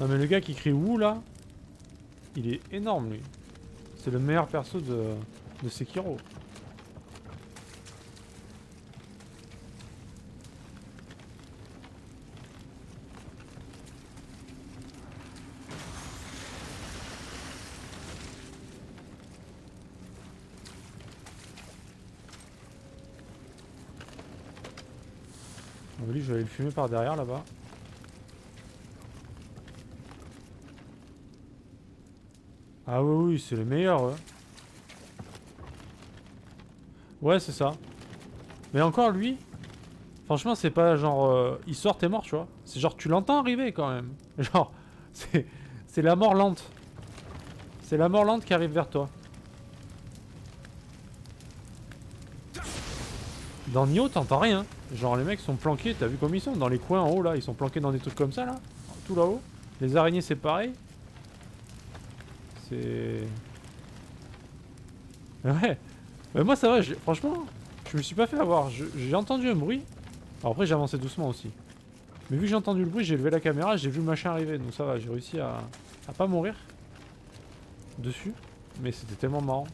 Non mais le gars qui crie Wouh là, il est énorme lui. C'est le meilleur perso de Sekiro. Lui, je vais aller le fumer par derrière là-bas. Ah oui, oui, c'est le meilleur. Ouais, c'est ça. Mais encore lui, franchement, c'est pas genre il sort, t'es mort, tu vois. C'est genre tu l'entends arriver quand même. Genre, c'est la mort lente. C'est la mort lente qui arrive vers toi. Dans Nioh, t'entends rien. Genre les mecs sont planqués, t'as vu comme ils sont dans les coins en haut là, ils sont planqués dans des trucs comme ça là, tout là-haut. Les araignées c'est pareil. C'est... Ouais. Mais moi ça va, franchement, je me suis pas fait avoir. J'ai entendu un bruit. Alors après j'ai avancé doucement aussi. Mais vu que j'ai entendu le bruit, j'ai levé la caméra, j'ai vu le machin arriver. Donc ça va, j'ai réussi à pas mourir dessus. Mais c'était tellement marrant.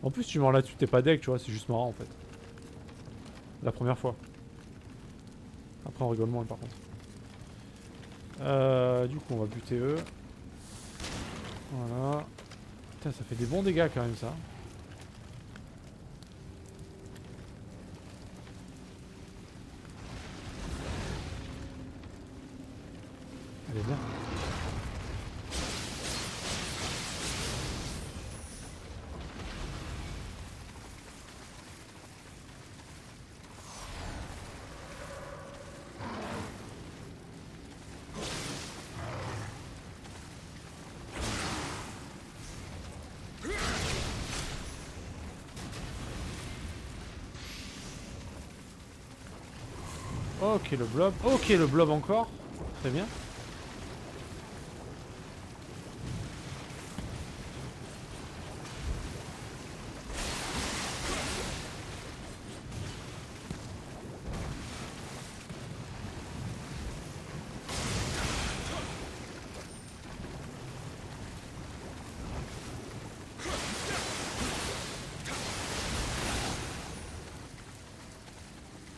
En plus tu meurs là-dessus, t'es pas deck, tu vois, c'est juste marrant en fait. La première fois. Après on rigole moins par contre. Du coup on va buter eux. Voilà. Putain ça fait des bons dégâts quand même ça. Allez viens. Ok le blob. Ok le blob encore. Très bien.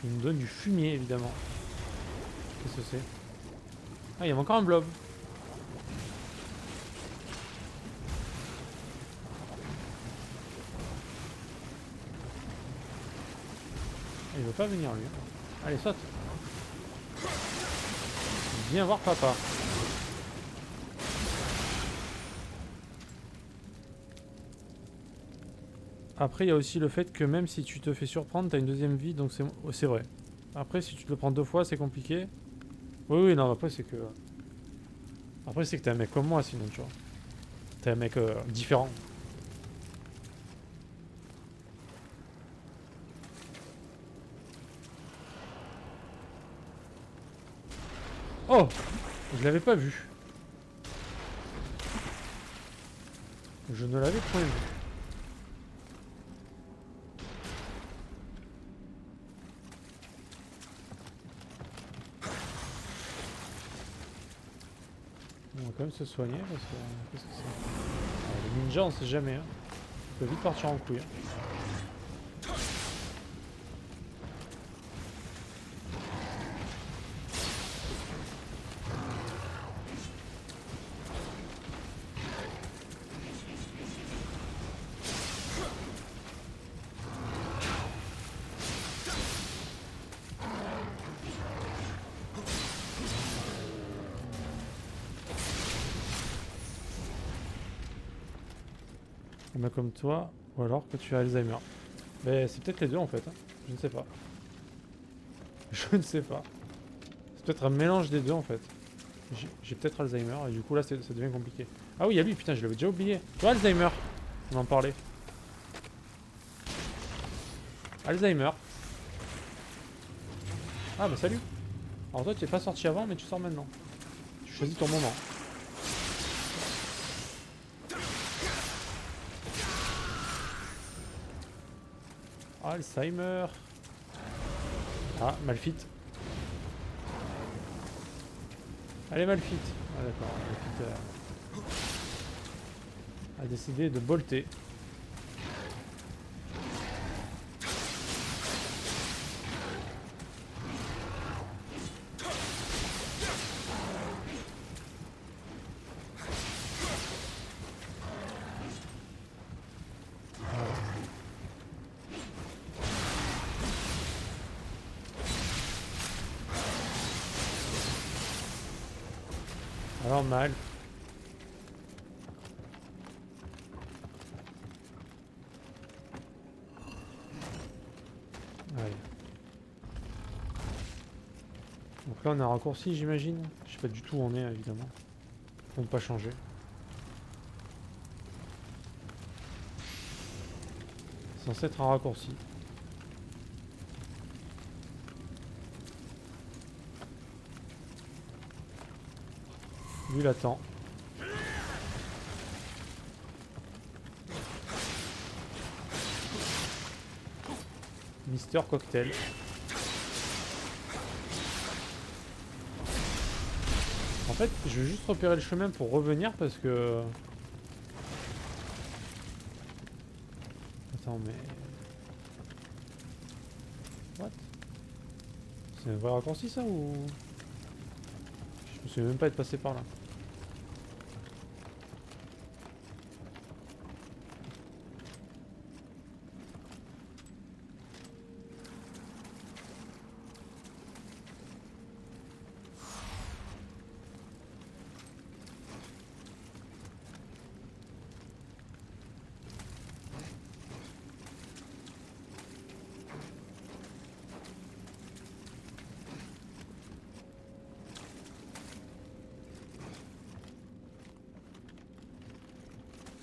Il me donne du fumier évidemment. Qu'est-ce que c'est? Ah il y avait encore un blob. Il veut pas venir lui. Allez saute. Viens voir papa. Après il y a aussi le fait que même si tu te fais surprendre, t'as une deuxième vie, donc c'est vrai. Après si tu te le prends deux fois c'est compliqué. Oui oui non après c'est que... Après c'est que t'es un mec comme moi sinon tu vois. T'es un mec différent. Oh! Je l'avais pas vu. Je ne l'avais point vu. On va quand même se soigner parce que... Qu'est-ce que c'est? Les ninjas on sait jamais hein. Ça peut vite partir en couille. Hein. Un mec comme toi, ou alors que tu as Alzheimer. Mais c'est peut-être les deux en fait, hein. Je ne sais pas. Je ne sais pas. C'est peut-être un mélange des deux en fait. J'ai peut-être Alzheimer et du coup là ça devient compliqué. Ah oui, il y a lui, putain, je l'avais déjà oublié. Toi Alzheimer, on en parlait. Alzheimer. Ah bah salut. Alors toi tu n'es pas sorti avant mais tu sors maintenant. Tu choisis ton moment. Alzheimer. Ah, Malfit. Allez Malphite. Ah d'accord, Malphite a décidé de bolter. Alors mal. Allez. Donc là on a un raccourci j'imagine. Je sais pas du tout où on est évidemment. Pour ne pas changer. C'est censé être un raccourci. Lui il attend. Mister Cocktail. En fait, je vais juste repérer le chemin pour revenir parce que... Attends, mais... What? C'est un vrai raccourci ça ou... Je me souviens même pas être passé par là.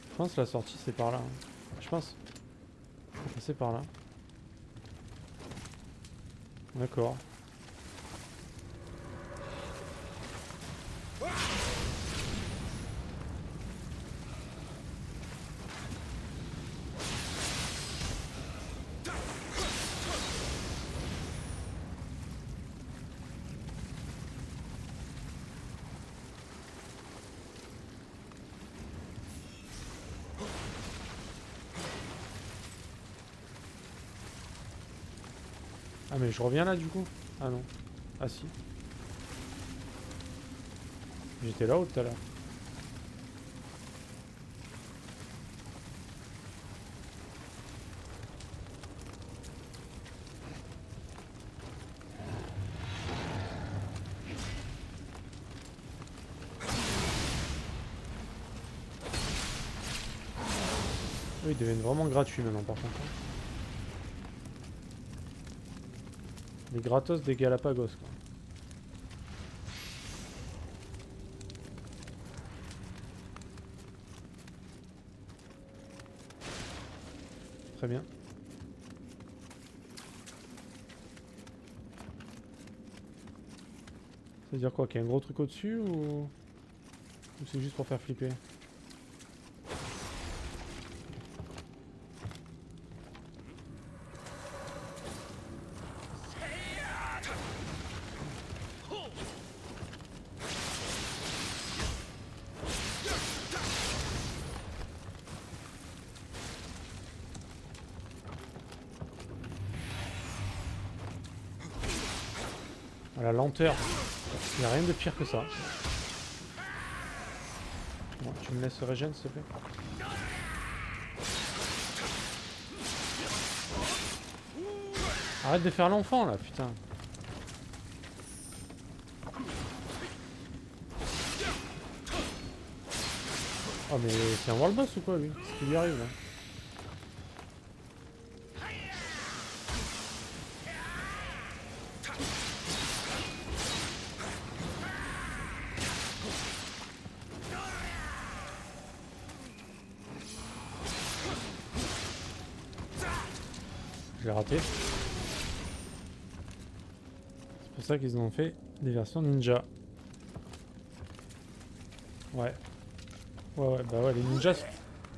Je pense que la sortie c'est par là. Hein. Je pense. C'est par là. D'accord. Ah mais je reviens là du coup? Ah non. Ah si. J'étais là ou tout à l'heure? Oui, ils deviennent vraiment gratuits maintenant par contre. Les gratos des Galapagos quoi. Très bien. Ça veut dire quoi? Qu'il y a un gros truc au-dessus ou c'est juste pour faire flipper? La lenteur. Il n'y a rien de pire que ça. Bon, tu me laisses régène s'il te plaît. Arrête de faire l'enfant là, putain. Oh mais c'est un world boss ou quoi lui? Qu'est-ce qui lui arrive là? Je l'ai raté. C'est pour ça qu'ils ont fait des versions ninja. Ouais. Ouais, bah ouais, les ninjas...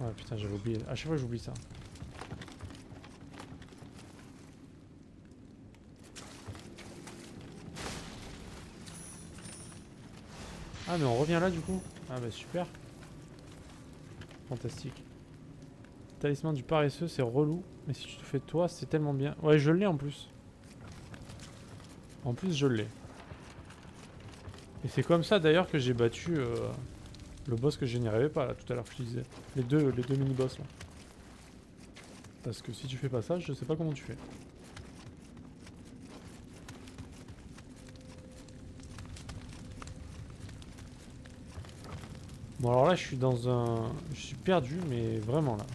Ouais, putain, j'avais oublié. À chaque fois, j'oublie ça. Ah mais on revient là du coup. Ah bah super. Fantastique. Talisman du paresseux, c'est relou. Mais si tu te fais toi, c'est tellement bien. Ouais, je l'ai en plus. En plus, je l'ai. Et c'est comme ça d'ailleurs que j'ai battu le boss que je n'y arrivais pas là tout à l'heure, je te disais. Les deux mini-boss là. Parce que si tu fais pas ça, je sais pas comment tu fais. Bon alors là je suis dans un... Je suis perdu mais vraiment là.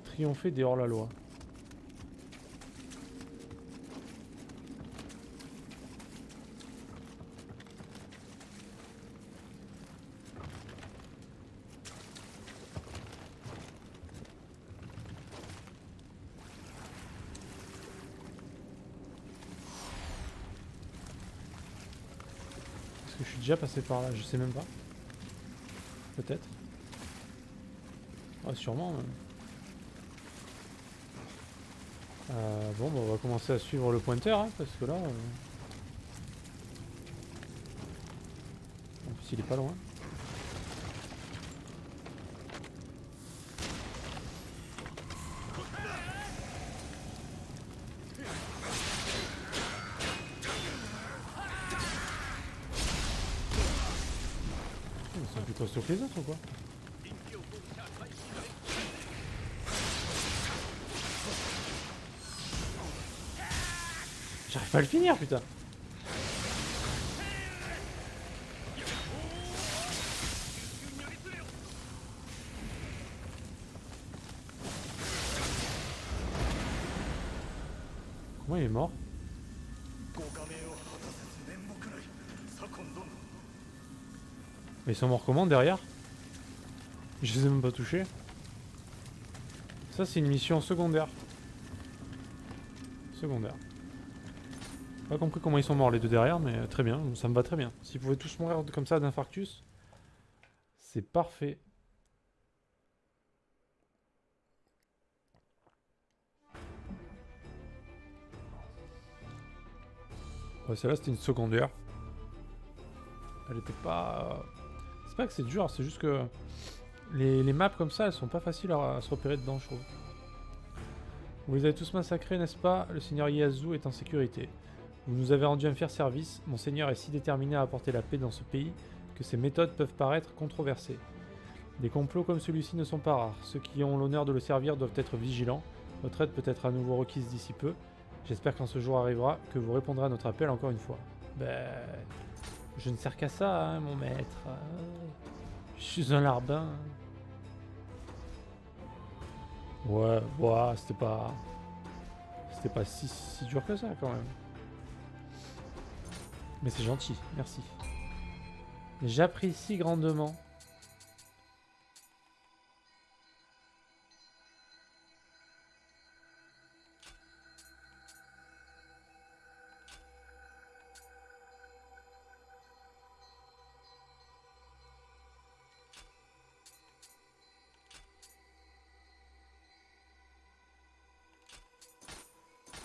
Triompher des hors-la-loi. Est-ce que je suis déjà passé par là? Je sais même pas. Peut-être. Ouais, sûrement même. Bon, bah, on va commencer à suivre le pointeur, hein, parce que là... En plus, il est pas loin. Ils sont plus costauds que les autres ou quoi? J'arrive pas à le finir, putain! Comment il est mort? Mais ils sont morts comment derrière? Je les ai même pas touchés. Ça c'est une mission secondaire. Secondaire. Pas compris comment ils sont morts les deux derrière, mais très bien, ça me va très bien. S'ils pouvaient tous mourir comme ça d'infarctus, c'est parfait. Ouais, celle-là c'était une secondaire. Elle était pas... C'est pas que c'est dur, c'est juste que... Les maps comme ça, elles sont pas faciles à se repérer dedans, je trouve. Vous les avez tous massacrés, n'est-ce pas? Le seigneur Ieyasu est en sécurité. Vous nous avez rendu un fier service. Mon seigneur est si déterminé à apporter la paix dans ce pays que ses méthodes peuvent paraître controversées. Des complots comme celui-ci ne sont pas rares. Ceux qui ont l'honneur de le servir doivent être vigilants. Votre aide peut être à nouveau requise d'ici peu. J'espère quand ce jour arrivera que vous répondrez à notre appel encore une fois. Ben... Je ne sers qu'à ça, hein, mon maître. Je suis un larbin. Ouais, c'était pas... C'était pas si dur que ça, quand même. Mais c'est gentil, merci. J'apprécie grandement.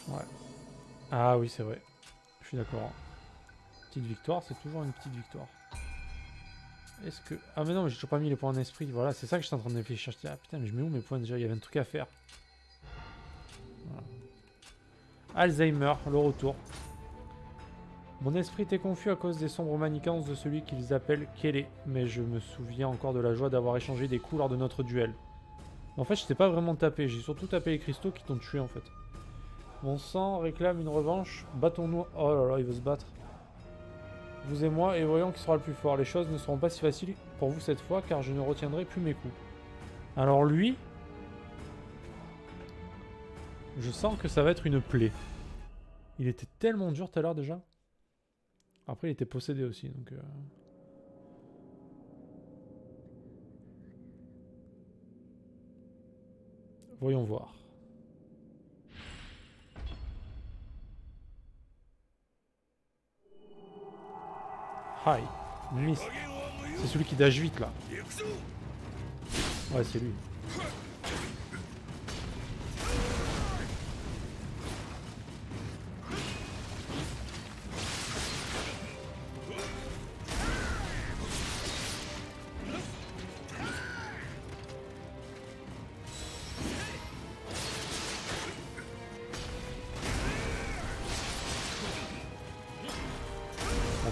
Ouais. Ah oui, c'est vrai. Je suis d'accord. Petite victoire, c'est toujours une petite victoire. Est-ce que... Ah mais non, mais j'ai toujours pas mis les points en esprit. Voilà, c'est ça que j'étais en train de réfléchir. Je dis, ah putain, mais je mets où mes points déjà? Il y avait un truc à faire. Voilà. Alzheimer, le retour. Mon esprit était confus à cause des sombres manigances de celui qu'ils appellent Kele, mais je me souviens encore de la joie d'avoir échangé des coups lors de notre duel. En fait, je t'ai pas vraiment tapé, j'ai surtout tapé les cristaux qui t'ont tué en fait. Mon sang réclame une revanche, battons-nous... Oh là là, il veut se battre. Vous et moi, et voyons qui sera le plus fort. Les choses ne seront pas si faciles pour vous cette fois, car je ne retiendrai plus mes coups. Alors lui... Je sens que ça va être une plaie. Il était tellement dur tout à l'heure déjà. Après, il était possédé aussi, donc... Voyons voir. Hi, Miss. C'est celui qui dage vite là. Ouais, c'est lui.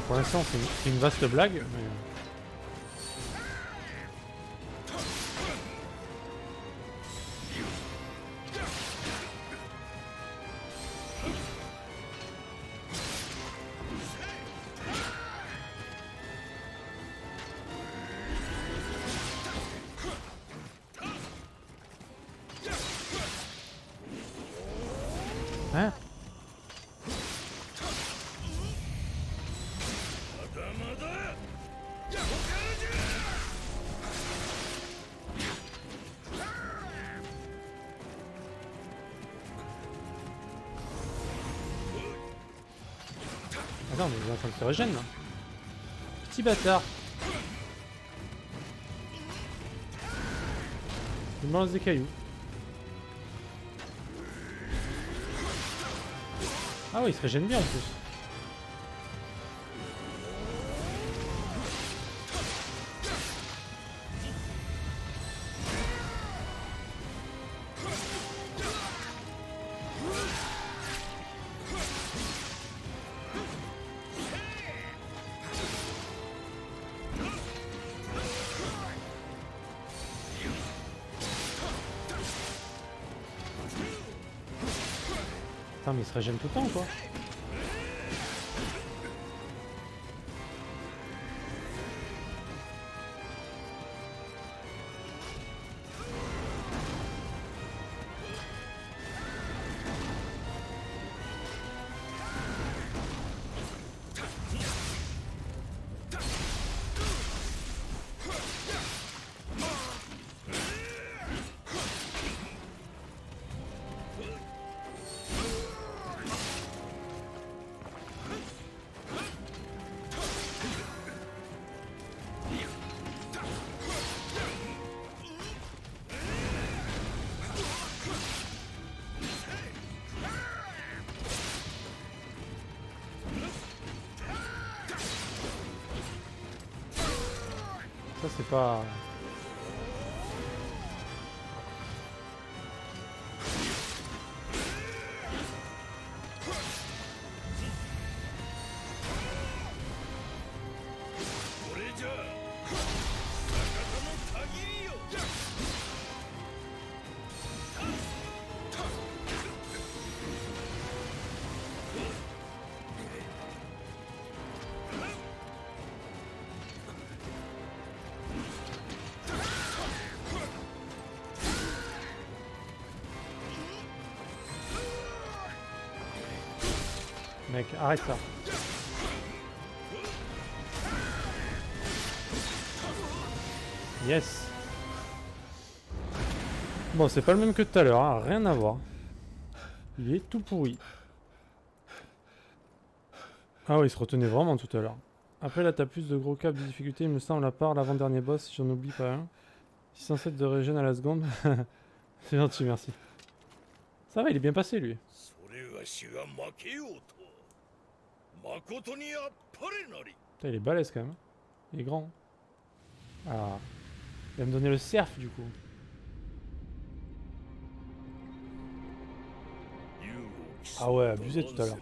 Pour l'instant, c'est une vaste blague, mais... Hein? Attends, mais il est en train de se régénérer là. Petit bâtard. Il me lance des cailloux. Ah oui, il se régène bien en plus. Putain, mais il se régène tout le temps quoi. Ça c'est pas... Mec, arrête ça. Yes. Bon, c'est pas le même que tout à l'heure, hein. Rien à voir. Il est tout pourri. Ah oui, il se retenait vraiment tout à l'heure. Après là, t'as plus de gros câbles de difficulté, il me semble, à part l'avant-dernier boss, si j'en oublie pas un. 607 de régène à la seconde. C'est gentil, merci. Ça va, il est bien passé lui. Putain, il est balèze quand même. Il est grand. Ah. Il va me donner le cerf du coup. Ah ouais, abusé tout à l'heure.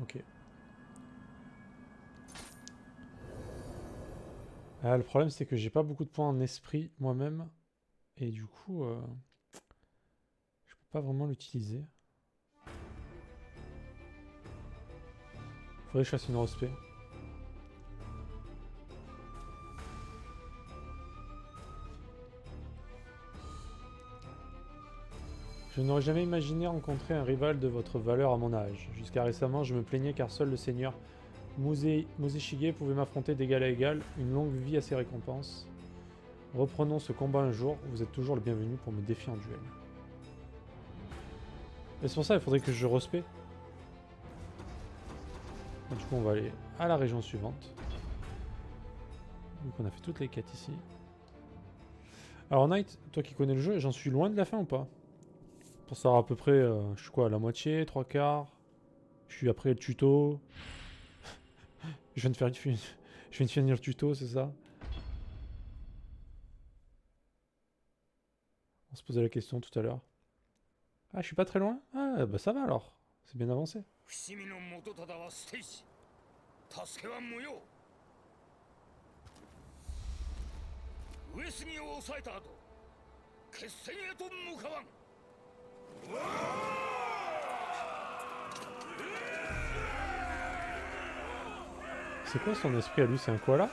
Ok. Le problème c'est que j'ai pas beaucoup de points en esprit moi-même. Et du coup, je peux pas vraiment l'utiliser. Faudrait que je fasse une respect. Je n'aurais jamais imaginé rencontrer un rival de votre valeur à mon âge. Jusqu'à récemment, je me plaignais car seul le seigneur Muzeshige pouvait m'affronter d'égal à égal. Une longue vie à ses récompenses. Reprenons ce combat un jour. Vous êtes toujours le bienvenu pour me défier en duel. Et c'est pour ça qu'il faudrait que je respecte. Du coup, on va aller à la région suivante. Donc on a fait toutes les quêtes ici. Alors Knight, toi qui connais le jeu, j'en suis loin de la fin ou pas? Pour savoir à peu près, je suis quoi, à la moitié, trois quarts? Je suis après le tuto. Je viens de faire je viens de finir le tuto, c'est ça? On se posait la question tout à l'heure. Ah, je suis pas très loin? Ah, bah ça va alors. C'est bien avancé. C'est quoi son esprit à lui? C'est un koala?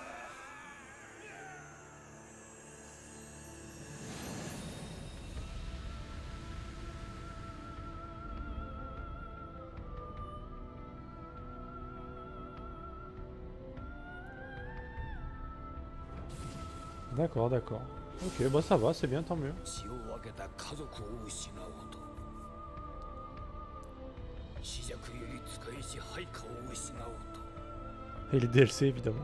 D'accord, d'accord. Ok, bah ça va, c'est bien, tant mieux. Et les DLC, évidemment.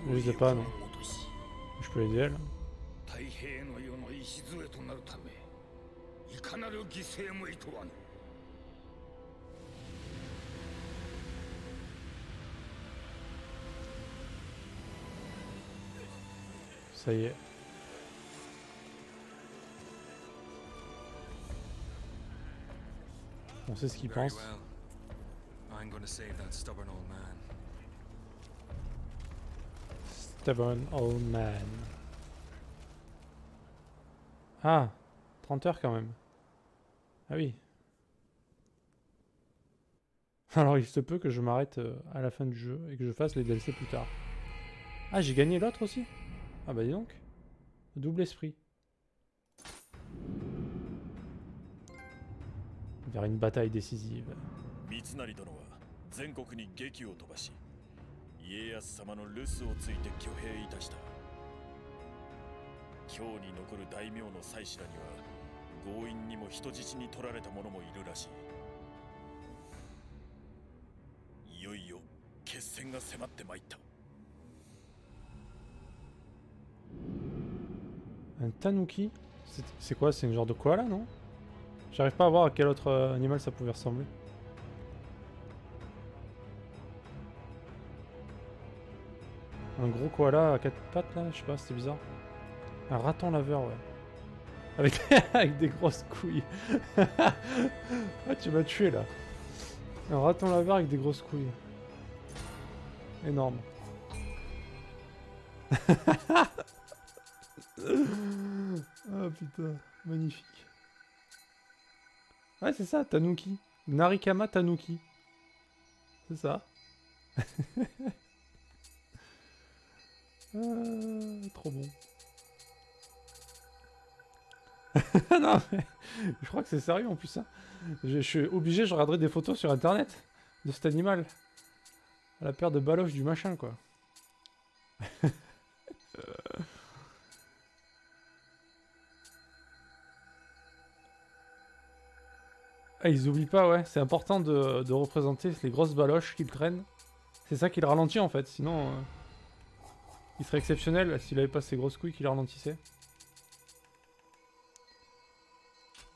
Je les ai pas, non. Je peux aider elle. Ça y est. On sait ce qu'il pense. Stubborn old man. Ah, 30 heures quand même. Ah oui. Alors il se peut que je m'arrête à la fin du jeu et que je fasse les DLC plus tard. Ah, j'ai gagné l'autre aussi? Ah bah dis donc. Double esprit. Vers une bataille décisive. 京に残る大名の妻子らには強引にも人質に取られた者もいるらしい。いよいよ決戦が迫ってまいった。Un tanuki? C'est quoi? C'est un genre de koala, non? J'arrive pas à voir à quel autre animal ça pouvait ressembler. Un gros koala à quatre pattes là, je sais pas, c'était bizarre. Un raton laveur, ouais. Avec, avec des grosses couilles. Ah, tu m'as tué là. Un raton laveur avec des grosses couilles. Énorme. Ah putain, magnifique. Ouais, c'est ça, Tanuki. Narikama Tanuki. C'est ça. Trop bon. Non, mais je crois que c'est sérieux en plus. Hein. Je suis obligé, je regarderai des photos sur internet de cet animal. À la paire de baloches du machin, quoi. Ah, ils oublient pas, ouais. C'est important de représenter les grosses baloches qu'ils traînent. C'est ça qui le ralentit en fait. Sinon, il serait exceptionnel s'il avait pas ces grosses couilles qui le ralentissaient.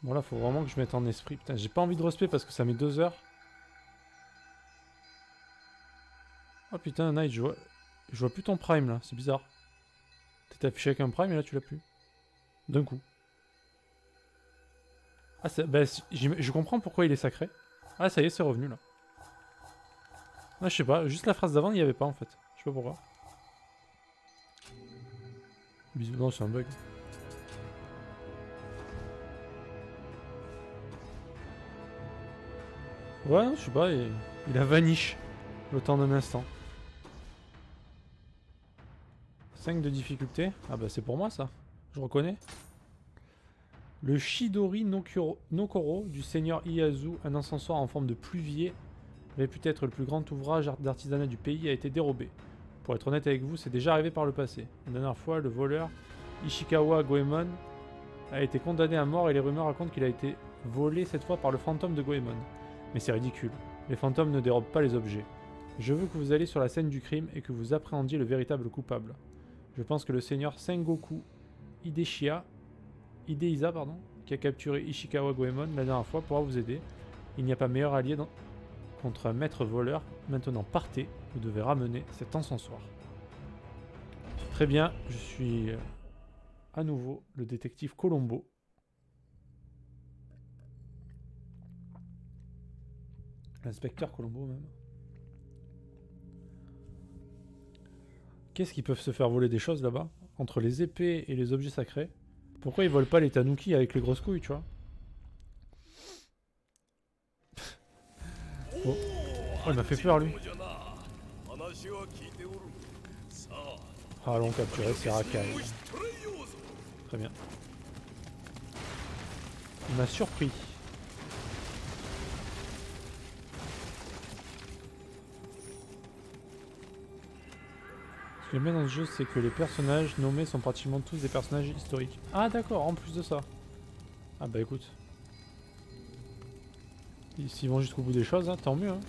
Bon là, faut vraiment que je mette en esprit. Putain, j'ai pas envie de respect parce que ça met 2 heures. Oh putain, Night, je vois plus ton prime là. C'est bizarre. T'étais affiché avec un prime et là tu l'as plus. D'un coup. Ah, bah, je comprends pourquoi il est sacré. Ah, ça y est, c'est revenu là. Ah, je sais pas, juste la phrase d'avant, il n'y avait pas en fait. Je sais pas pourquoi. Bisous, non, c'est un bug. Ouais, non, je sais pas, il a vanish. Le temps d'un instant. 5 de difficulté. Ah bah c'est pour moi ça. Je reconnais. Le Shidori Nokoro du seigneur Ieyasu, un encensoir en forme de pluvier, réputé être le plus grand ouvrage d'artisanat du pays, a été dérobé. Pour être honnête avec vous, c'est déjà arrivé par le passé. La dernière fois, le voleur Ishikawa Goemon a été condamné à mort et les rumeurs racontent qu'il a été volé cette fois par le fantôme de Goemon. Mais c'est ridicule. Les fantômes ne dérobent pas les objets. Je veux que vous alliez sur la scène du crime et que vous appréhendiez le véritable coupable. Je pense que le seigneur Sengoku Hidehisa, qui a capturé Ishikawa Goemon la dernière fois, pourra vous aider. Il n'y a pas meilleur allié contre un maître voleur. Maintenant partez, vous devez ramener cet encensoir. Très bien, je suis à nouveau le détective Colombo. L'inspecteur Colombo même. Qu'est-ce qu'ils peuvent se faire voler des choses là-bas? Entre les épées et les objets sacrés. Pourquoi ils volent pas les tanuki avec les grosses couilles, tu vois? Oh. Oh, il m'a fait peur lui. Ah, allons capturer ces racailles. Très bien. Il m'a surpris. Ce que j'aime bien dans ce jeu, c'est que les personnages nommés sont pratiquement tous des personnages historiques. Ah d'accord, en plus de ça. Ah bah écoute. S'ils vont jusqu'au bout des choses, hein, tant mieux. Hein.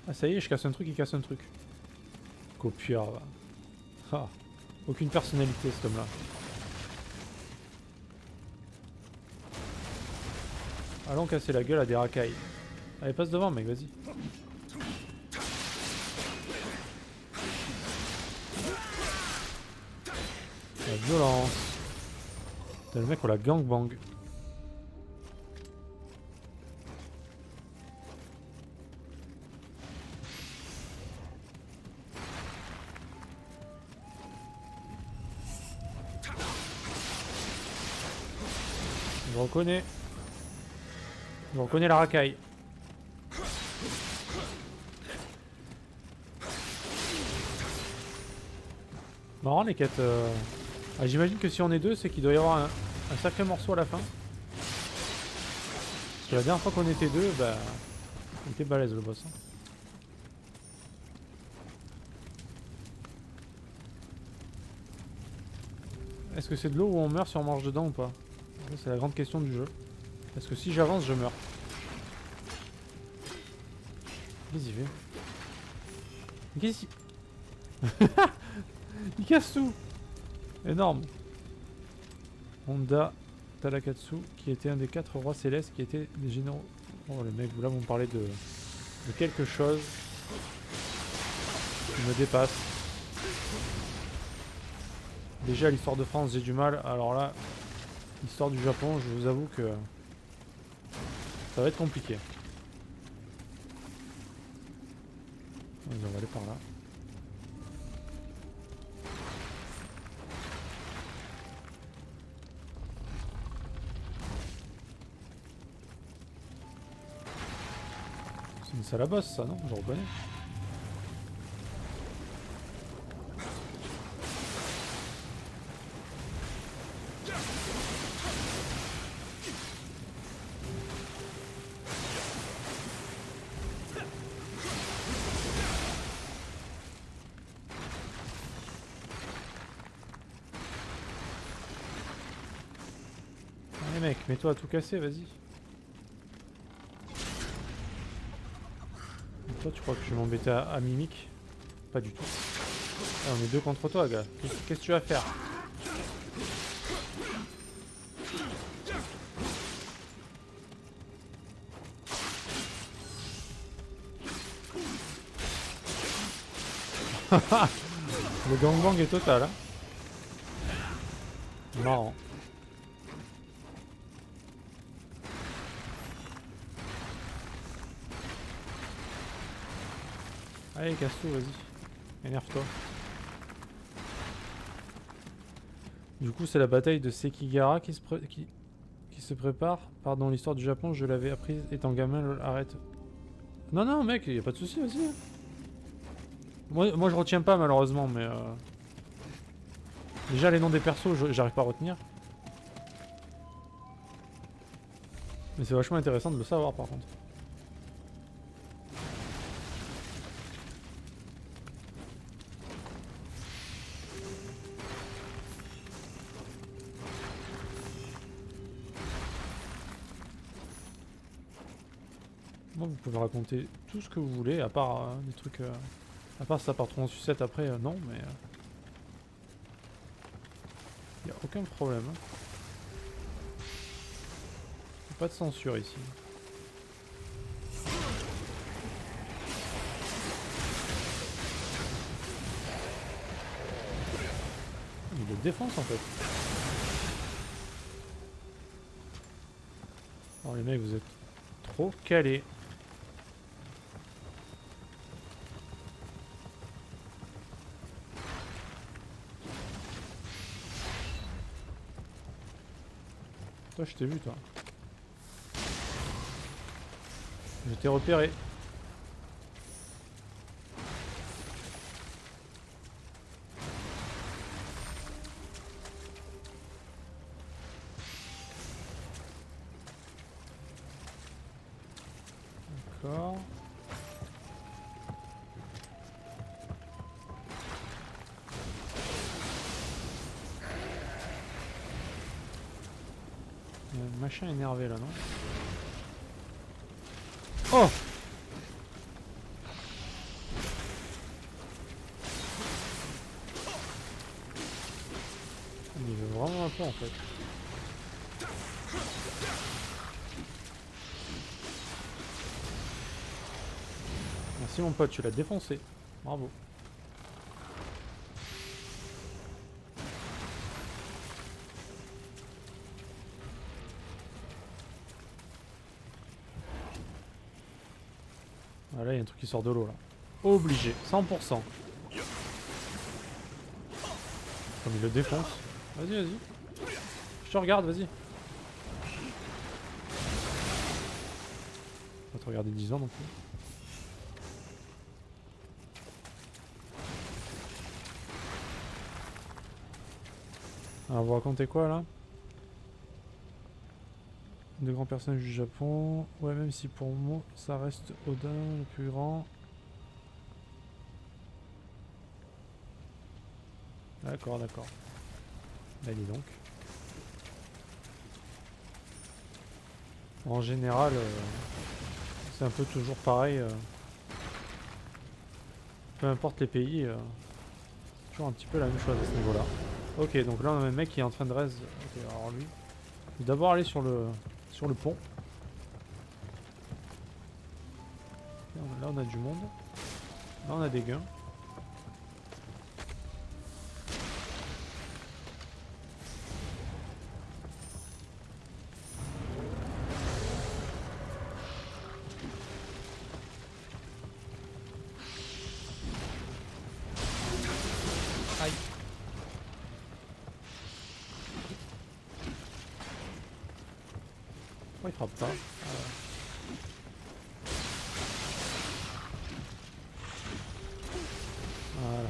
Ah ça y est, je casse un truc, il casse un truc. Copieur, va. Ah, aucune personnalité cet homme-là. Allons casser la gueule à des racailles. Allez, passe devant mec, vas-y. La violence. T'as le mec on la gangbang. Je reconnais. Je reconnais la racaille. Marrant les quêtes. Ah, j'imagine que si on est deux, c'est qu'il doit y avoir un sacré morceau à la fin. Parce que la dernière fois qu'on était deux, bah. Il était balèze le boss. Hein. Est-ce que c'est de l'eau où on meurt si on mange dedans ou pas? C'est la grande question du jeu. Est-ce que si j'avance, je meurs? Vas-y, vais. Qu'est-ce qu'il... Il casse tout. Énorme. Honda Talakatsu, qui était un des 4 rois célestes, qui étaient des généraux. Oh les mecs, là vous me parlez de quelque chose qui me dépasse. Déjà l'histoire de France j'ai du mal, alors là, l'histoire du Japon, je vous avoue que ça va être compliqué. On va aller par là. C'est une salle à boss ça, non? Je reconnais. Allez mec, mets-toi à tout casser, vas-y. Toi, tu crois que je vais m'embêter à Mimic? Pas du tout. Ah, on est deux contre toi, gars. Qu'est-ce que tu vas faire? Le gangbang est total. Hein. Marrant. Allez, casse tout, vas-y. Énerve-toi. Du coup, c'est la bataille de Sekigahara qui se se prépare. Pardon, l'histoire du Japon, je l'avais apprise étant gamin, lol, arrête. Non, non, mec, y a pas de souci, vas-y. Moi, je retiens pas, malheureusement, mais... Déjà, les noms des persos, j'arrive pas à retenir. Mais c'est vachement intéressant de le savoir, par contre. Moi, vous pouvez raconter tout ce que vous voulez, à part des trucs... à part ça part trop en sucette après, non, mais... y a aucun problème. Hein. Pas de censure ici. Il le défonce en fait. Alors les mecs, vous êtes trop calés. Toi, je t'ai vu, toi. Je t'ai repéré. D'accord. Il y a un machin énervé là, non? Oh! Il veut vraiment un peu en fait. Merci mon pote, tu l'as défoncé. Bravo. Ah là, il y a un truc qui sort de l'eau là. Obligé, 100%. Comme il le défonce. Vas-y, vas-y. Je te regarde, vas-y. On va te regarder 10 ans non plus. Alors, vous racontez quoi là? De grands personnages du Japon. Ouais, même si pour moi, ça reste Odin le plus grand. D'accord, d'accord. Bah dis donc. En général, c'est un peu toujours pareil. Peu importe les pays, toujours un petit peu la même chose à ce niveau-là. Ok, donc là on a un mec qui est en train de raise. Ok, alors lui, il va d'abord aller sur le pont. Là on a du monde. Là on a des gains. Aïe. Pourquoi il frappe pas? Voilà.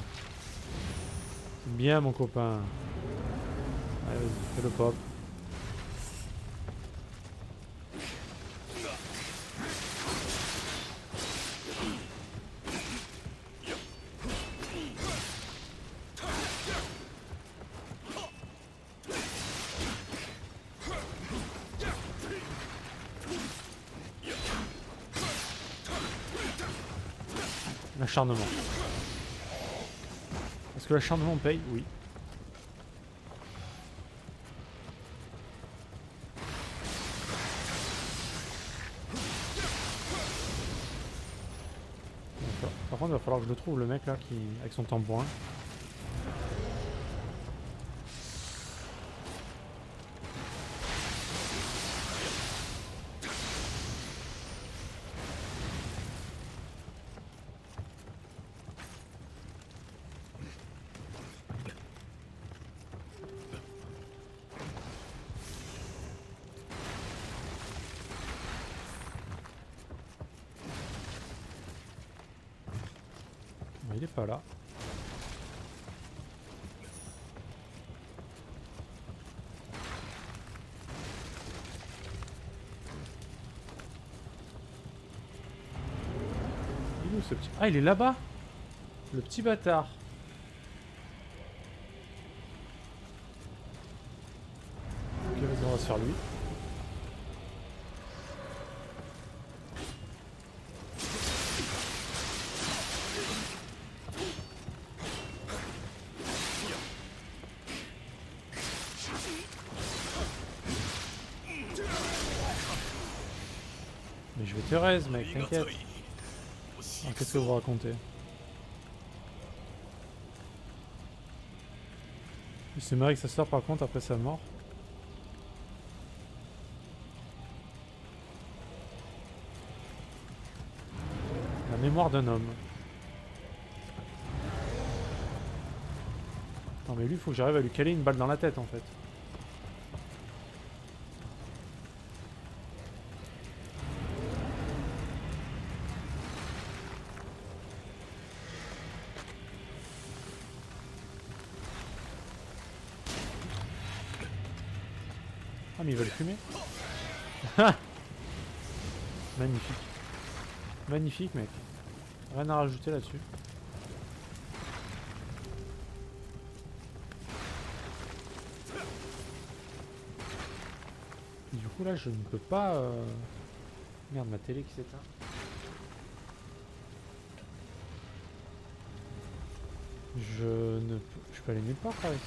C'est bien mon copain. Allez, vas-y, fais le pop. L'acharnement. Est-ce que l'acharnement paye? Oui. Par contre, il va falloir que je le trouve, le mec là, qui avec son tambourin. alpha là. Il est où ce petit... Ah, il est là-bas. Le petit bâtard. Ok, vas-y, on va se faire lui. Mais je vais te raise, mec, t'inquiète. Ah, qu'est-ce que vous racontez? C'est vrai que sa sœur, par contre, après sa mort. La mémoire d'un homme. Non mais lui, il faut que j'arrive à lui caler une balle dans la tête, en fait. Ah mais il va le fumer. Magnifique. Magnifique mec. Rien à rajouter là-dessus. Du coup là je ne peux pas... Merde, ma télé qui s'éteint. Je peux aller nulle part par ici.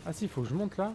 Ah si, il faut que je monte là.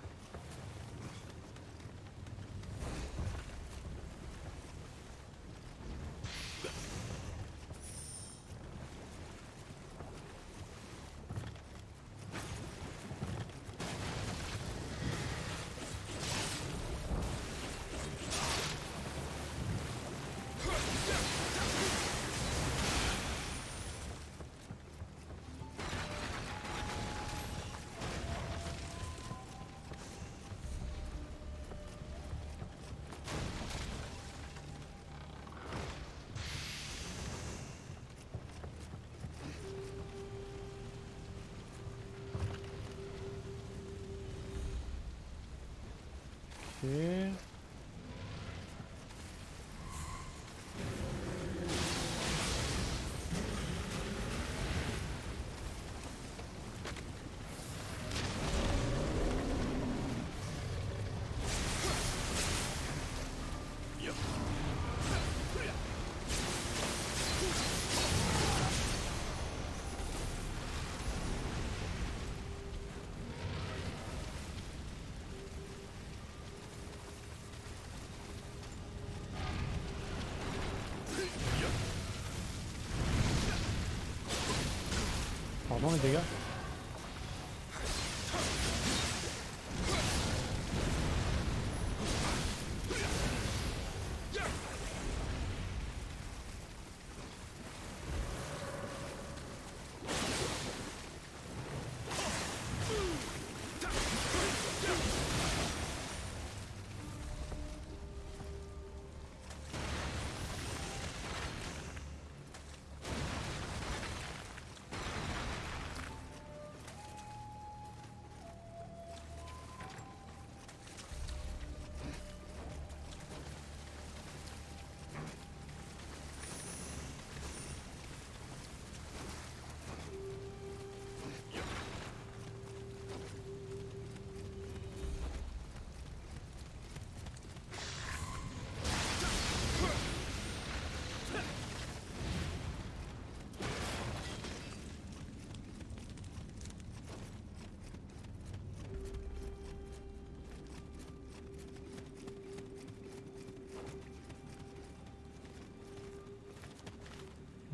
Ok. Pardon les dégâts.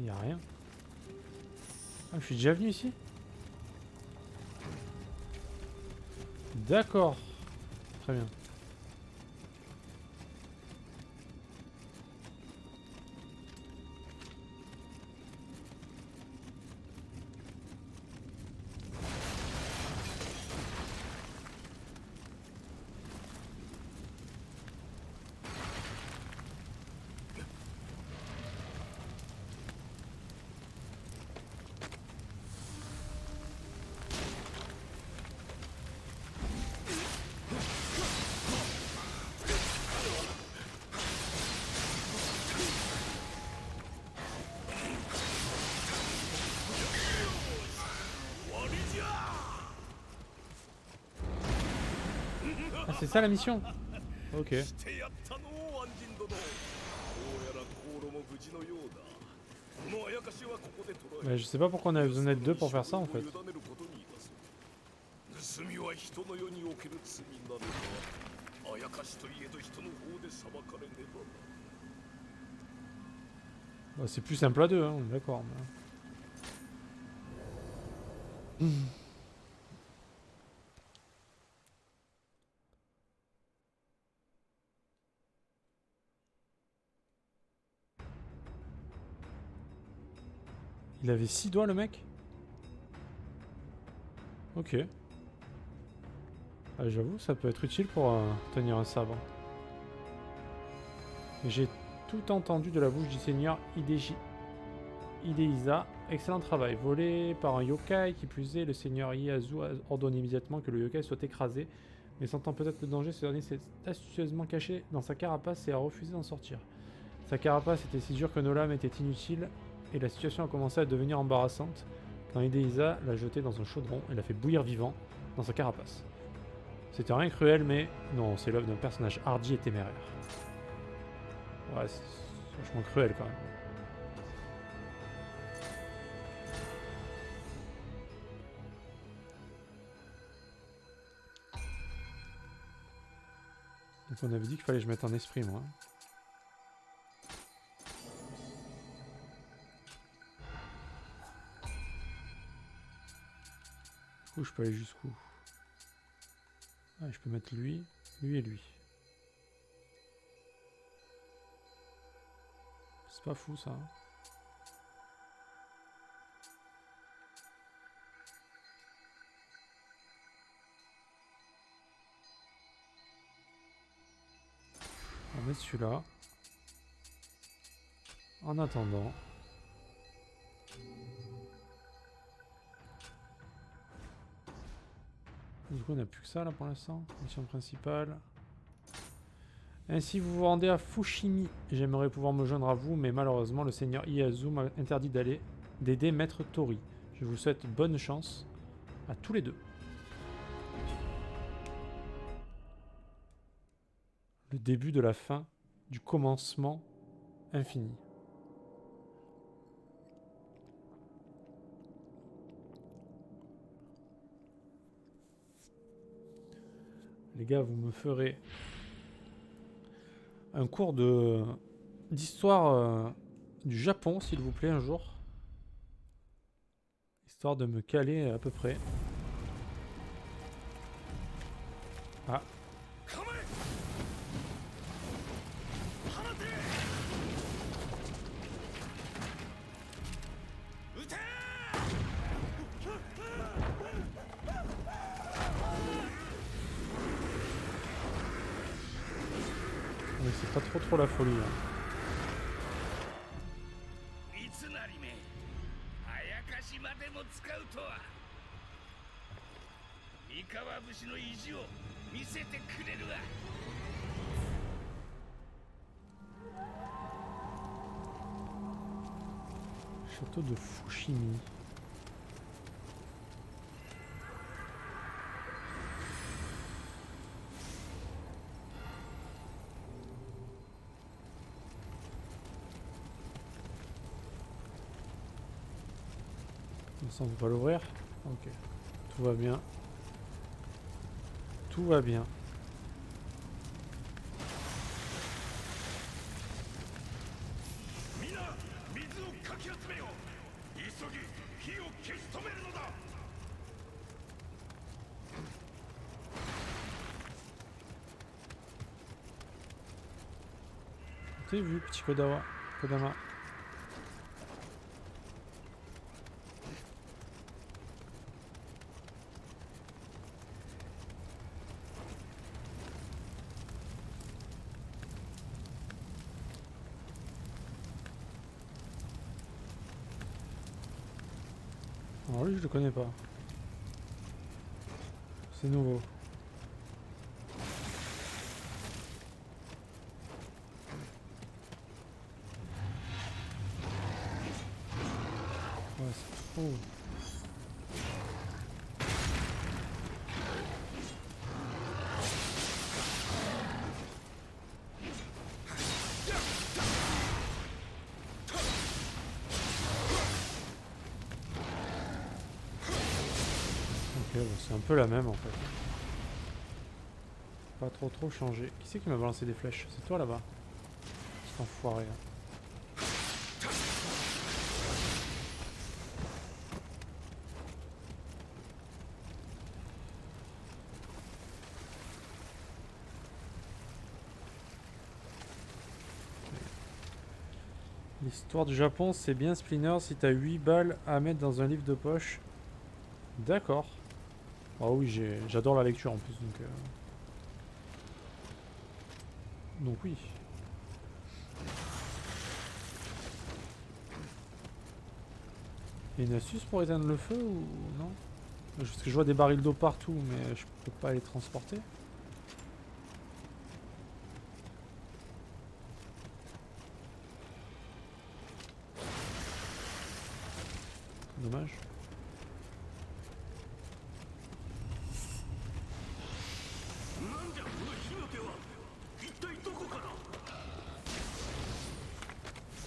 Il n'y a rien. Ah, je suis déjà venu ici? D'accord. Très bien. Ah, c'est ça la mission? Ok. してやったのを安人殿。どうやら航路も無事のようだ。このあやかしはここで捕らえ。 Mais je sais pas pourquoi on avait besoin d'être deux pour faire ça en fait. 盗みは人の世における罪なのだ。あやかしといえど人の方で裁かれねば。 Bah, c'est plus simple à deux, hein, d'accord. Mais... Il avait 6 doigts le mec? Ok. Ah, j'avoue, ça peut être utile pour tenir un sabre. J'ai tout entendu de la bouche du seigneur Hidehisa. Excellent travail. Volé par un yokai, qui plus est, le seigneur Ieyasu a ordonné immédiatement que le yokai soit écrasé. Mais sentant peut-être le danger, ce dernier s'est astucieusement caché dans sa carapace et a refusé d'en sortir. Sa carapace était si dure que nos lames étaient inutiles, et la situation a commencé à devenir embarrassante quand Hidehisa l'a jeté dans un chaudron et l'a fait bouillir vivant dans sa carapace. C'était rien cruel, mais non, c'est l'œuvre d'un personnage hardi et téméraire. Ouais, c'est vachement cruel quand même. Donc on avait dit qu'il fallait que je mette un esprit, moi. Du coup, je peux aller jusqu'où? Ah, je peux mettre lui et lui. C'est pas fou ça. Hein. On va mettre celui-là. En attendant. Du coup on n'a plus que ça là pour l'instant. Mission principale. Ainsi vous vous rendez à Fushimi. J'aimerais pouvoir me joindre à vous, mais malheureusement le seigneur Ieyasu m'a interdit d'aider Maître Tori. Je vous souhaite bonne chance à tous les deux. Le début de la fin, du commencement infini. Les gars, vous me ferez un cours d'histoire du Japon, s'il vous plaît, un jour. Histoire de me caler à peu près. Ah. Oui, c'est pas trop la folie. Hein. Château de Fushimi. Ça, on ne peut pas l'ouvrir. Ok. Tout va bien. Tout va bien. T'as vu, petit Kodama. Alors lui je le connais pas. C'est nouveau. Ouais, c'est trop. bon, c'est un peu la même en fait. Pas trop changé. Qui c'est qui m'a balancé des flèches? C'est toi là-bas. Cet enfoiré là. L'histoire du Japon, c'est bien Splinter si t'as 8 balles à mettre dans un livre de poche. D'accord. Ah oui, j'adore la lecture en plus, donc oui. Il y a une astuce pour éteindre le feu ou non? Parce que je vois des barils d'eau partout, mais je peux pas les transporter. Dommage.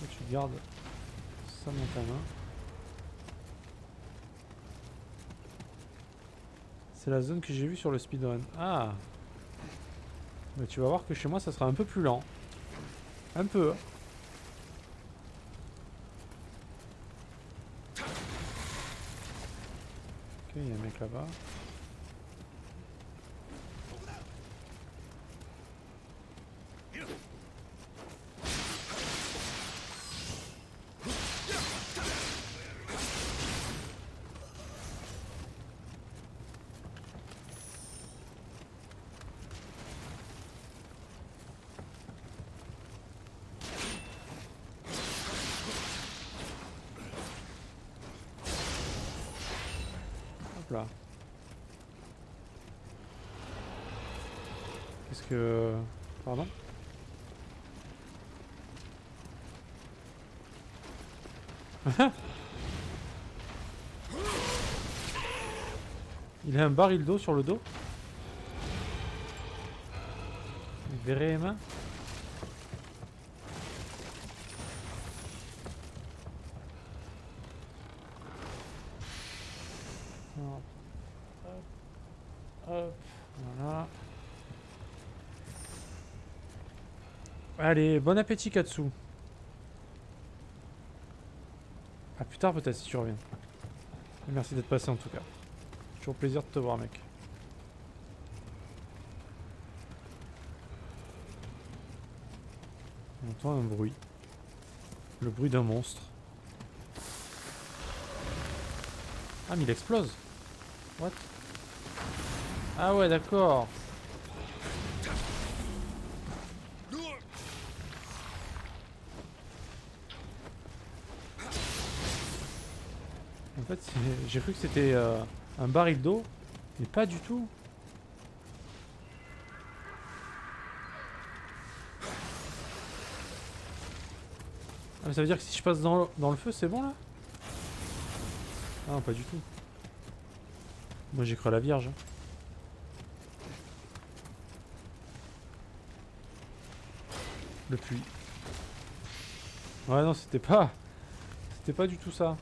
Et tu gardes ça dans ta main. C'est la zone que j'ai vue sur le speedrun. Ah! Mais tu vas voir que chez moi ça sera un peu plus lent. Un peu. Ok, il y a un mec là-bas. Hop là. Qu'est-ce que... Pardon? Il a un baril d'eau sur le dos. Vraiment? Hop, hop, voilà. Allez, bon appétit Katsu. À plus tard peut-être si tu reviens. Et merci d'être passé en tout cas. Toujours plaisir de te voir mec. On entend un bruit. Le bruit d'un monstre. Ah mais il explose. What? Ah ouais d'accord. En fait j'ai cru que c'était un baril d'eau. Mais pas du tout. Ah mais ça veut dire que si je passe dans le feu c'est bon là? Ah non pas du tout. Moi j'ai cru à la Vierge. Le puits. Ouais non c'était pas du tout ça.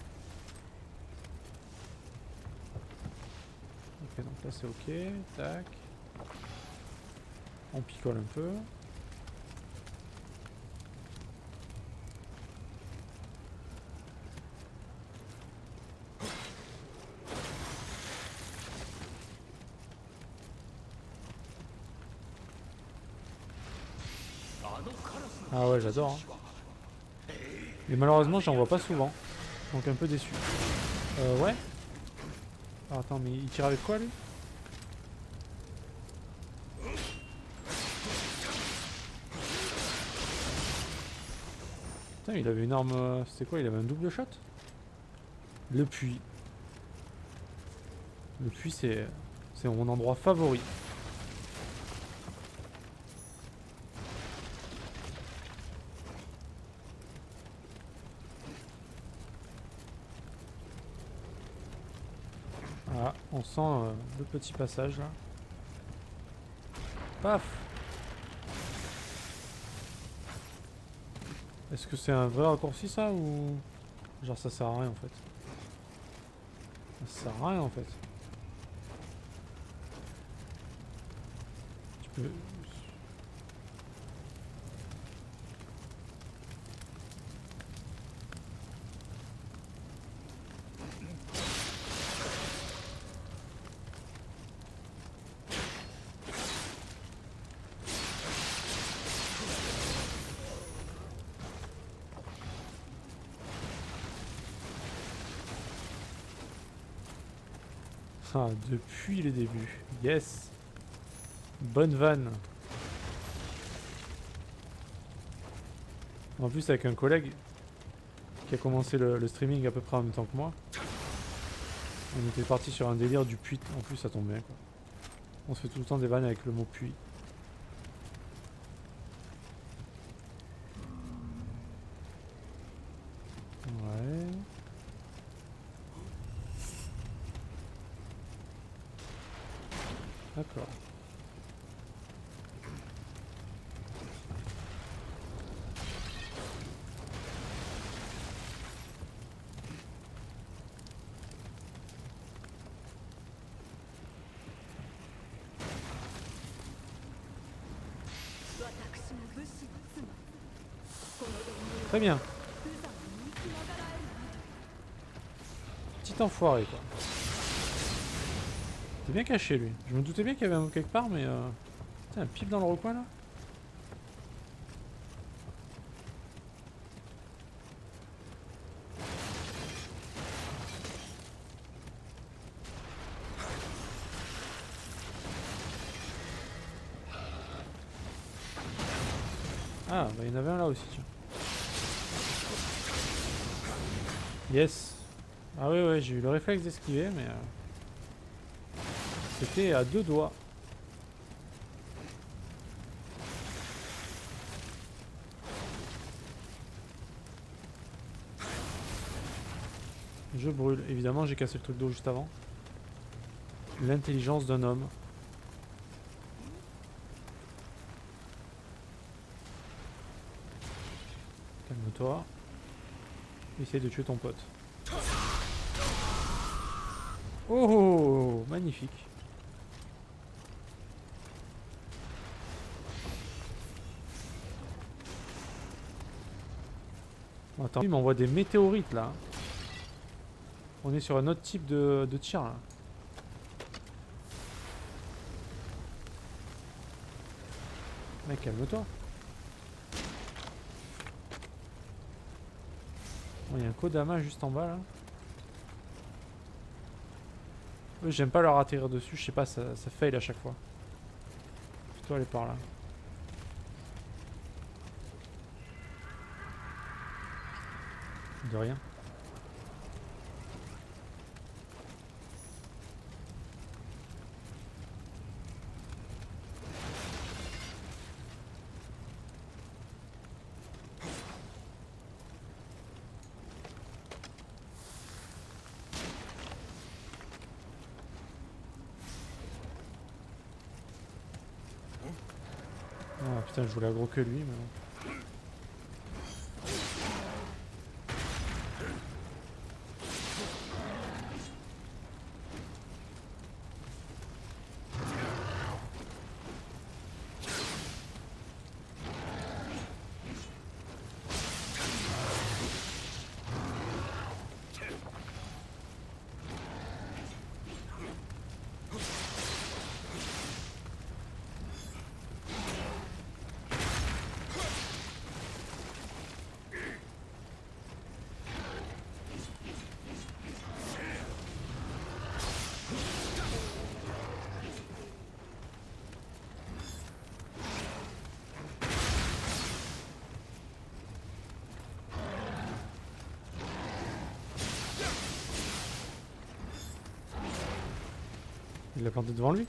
Ok donc là c'est ok. Tac. On picole un peu. Ah ouais j'adore hein. Mais malheureusement j'en vois pas souvent. Donc un peu déçu. Ouais. Ah, attends mais il tire avec quoi lui? Putain il avait une arme... C'était quoi? Il avait un double shot? Le puits. Le puits c'est mon endroit favori. Voilà, on sent le petit passage là. Paf! Est-ce que c'est un vrai raccourci ça ou... Genre ça sert à rien en fait? Ça sert à rien en fait. Euh, Ah, depuis les débuts. Yes. Bonne vanne. En plus avec un collègue qui a commencé le streaming à peu près en même temps que moi. On était parti sur un délire du puits. En plus ça tombe bien quoi. On se fait tout le temps des vannes avec le mot puits. Ouais. D'accord. Très bien. Petit enfoiré quoi. T'es bien caché lui. Je me doutais bien qu'il y avait un mot quelque part mais Putain, un pif dans le recoin là. Ah bah il y en avait un là aussi tiens. Yes. Ah ouais ouais j'ai eu le réflexe d'esquiver mais c'était à 2 doigts. Je brûle. Évidemment j'ai cassé le truc d'eau juste avant. L'intelligence d'un homme. Calme-toi. Essaye de tuer ton pote. Oh, magnifique. Bon, attends, il m'envoie des météorites là. On est sur un autre type de tir là. Mec, calme-toi. Bon, il y a un Kodama juste en bas là. Eux, j'aime pas leur atterrir dessus, je sais pas, ça fail à chaque fois. Plutôt aller par là. De rien. Ah putain, je voulais aggro que lui, mais bon. Il l'a planté devant lui.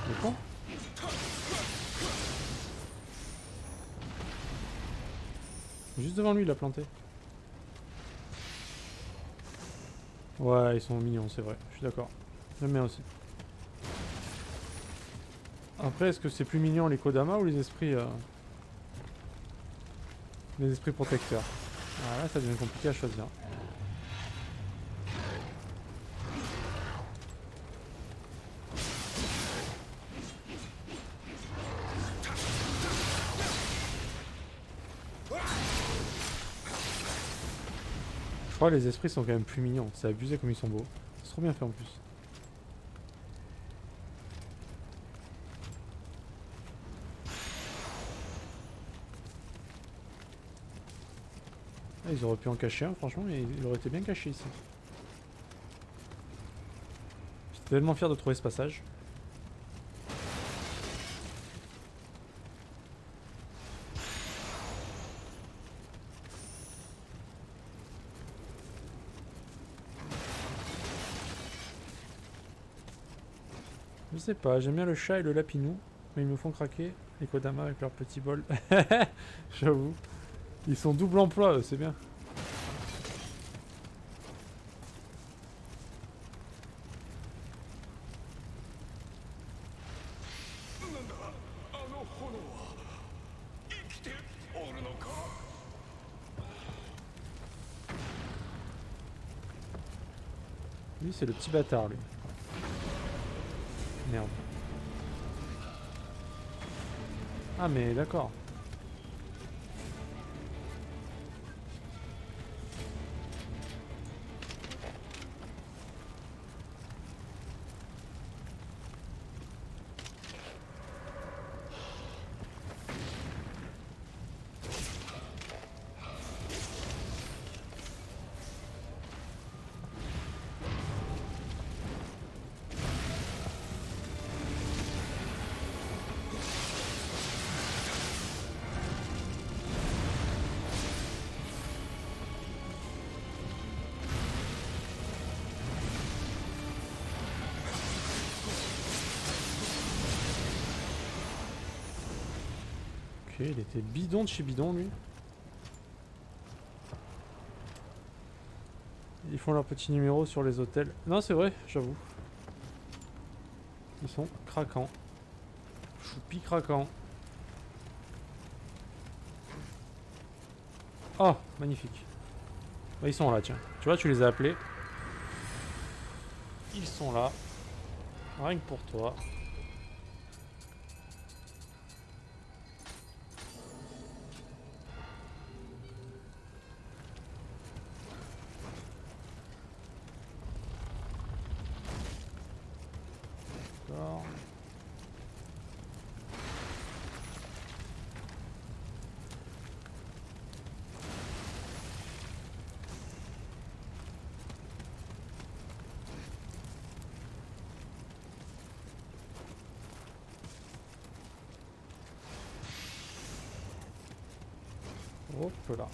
Il est con. Juste devant lui, il l'a planté. Ouais, ils sont mignons, c'est vrai. Je suis d'accord. J'aime bien aussi. Après, est-ce que c'est plus mignon les Kodama ou les esprits protecteurs? Ah là, ça devient compliqué à choisir. crois que les esprits sont quand même plus mignons. C'est abusé comme ils sont beaux. C'est trop bien fait en plus. Ah, ils auraient pu en cacher un, franchement, mais il aurait été bien caché ici. J'étais tellement fier de trouver ce passage. Je sais pas, j'aime bien le chat et le lapinou, mais ils me font craquer les Kodama avec leur petit bol. J'avoue. Ils sont double emploi, c'est bien. Lui, c'est le petit bâtard, lui. Merde. Ah, mais d'accord. Ok, il était bidon de chez bidon, lui. Ils font leur petit numéro sur les hôtels. Non, c'est vrai, j'avoue. Ils sont craquants. Choupi craquant. Oh, magnifique. Bah, ils sont là, tiens. Tu vois, tu les as appelés. Ils sont là. Rien que pour toi. D'accord. Hop là.